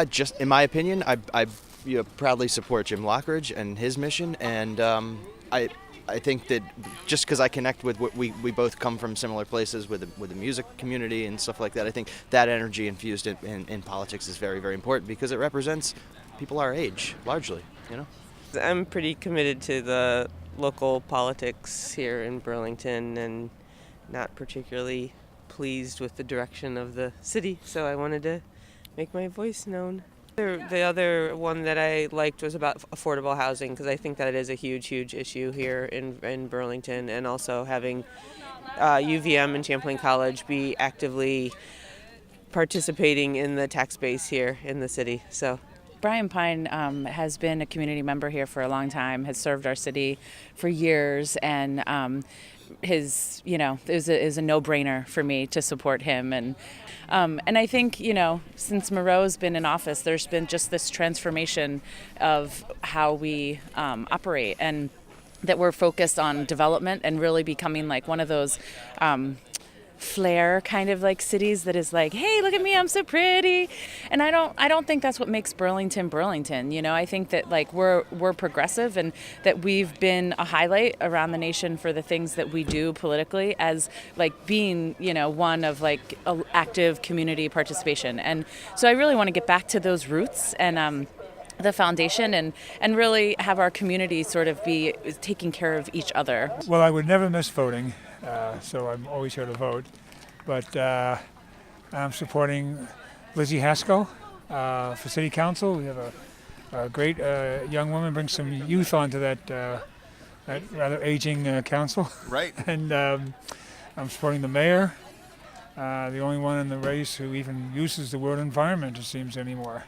Just in my opinion, I proudly support Jim Lockridge and his mission, and I think that just because I connect with what we both come from similar places with the music community and stuff like that, I think that energy infused in politics is very, very important because it represents people our age, largely, you know? I'm pretty committed to the local politics here in Burlington and not particularly pleased with the direction of the city, so I wanted to make my voice known. The other one that I liked was about affordable housing because I think that it is a huge, huge issue here in Burlington, and also having UVM and Champlain College be actively participating in the tax base here in the city. So. Brian Pine has been a community member here for a long time, has served our city for years, and is a no-brainer for me to support him. And I think, since Moreau's been in office, there's been just this transformation of how we operate, and that we're focused on development and really becoming like one of those flair kind of like cities that is like, hey, look at me, I'm so pretty. And I don't think that's what makes Burlington. I think that like we're progressive, and that we've been a highlight around the nation for the things that we do politically as like being, one of like active community participation. And so I really want to get back to those roots and the foundation and really have our community sort of be taking care of each other. Well, I would never miss voting, so I'm always here to vote. But I'm supporting Lizzie Haskell for City Council. We have a great young woman, brings some youth onto that rather aging council. Right. And I'm supporting the mayor, the only one in the race who even uses the word environment, it seems, anymore.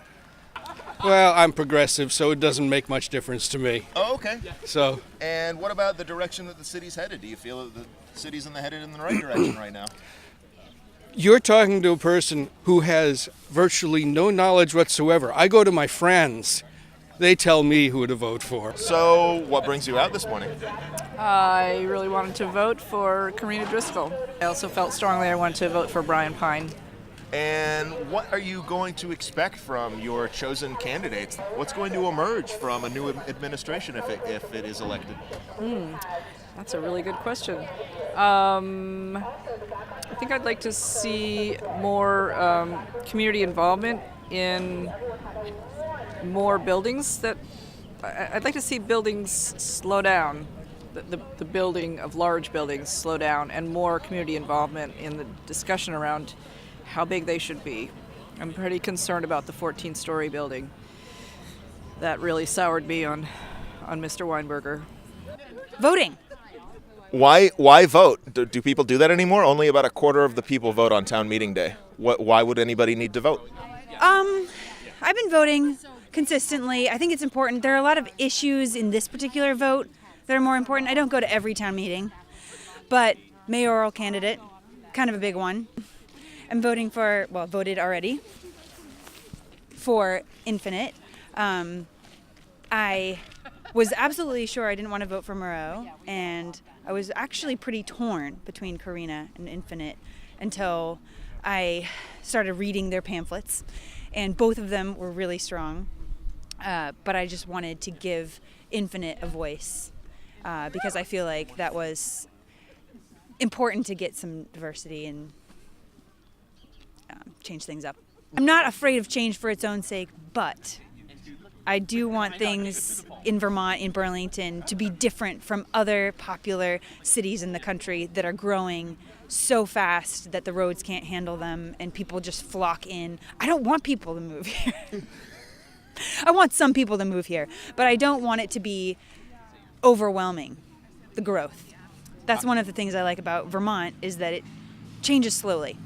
Well, I'm progressive, so it doesn't make much difference to me. Oh, okay. So, And what about the direction that the city's headed? Do you feel that the city's headed in the right direction right now? you're talking to a person who has virtually no knowledge whatsoever. I go to my friends. They tell me who to vote for. So, what brings you out this morning? I really wanted to vote for Karina Driscoll. I also felt strongly I wanted to vote for Brian Pine. And what are you going to expect from your chosen candidates? What's going to emerge from a new administration if it is elected? That's a really good question. I think I'd like to see more community involvement in more buildings. I'd like to see buildings slow down, the building of large buildings slow down, and more community involvement in the discussion around how big they should be. I'm pretty concerned about the 14-story building. That really soured me on Mr. Weinberger. Voting. Why vote? Do people do that anymore? Only about a quarter of the people vote on town meeting day. Why would anybody need to vote? I've been voting consistently. I think it's important. There are a lot of issues in this particular vote that are more important. I don't go to every town meeting, but mayoral candidate, kind of a big one. I'm voting voted already for Infinite. I was absolutely sure I didn't want to vote for Moreau, and I was actually pretty torn between Karina and Infinite until I started reading their pamphlets, and both of them were really strong. But I just wanted to give Infinite a voice because I feel like that was important to get some diversity and change things up. I'm not afraid of change for its own sake, but I do want things in Vermont, in Burlington, to be different from other popular cities in the country that are growing so fast that the roads can't handle them and people just flock in. I don't want people to move here. I want some people to move here, but I don't want it to be overwhelming, the growth. That's one of the things I like about Vermont, is that it changes slowly.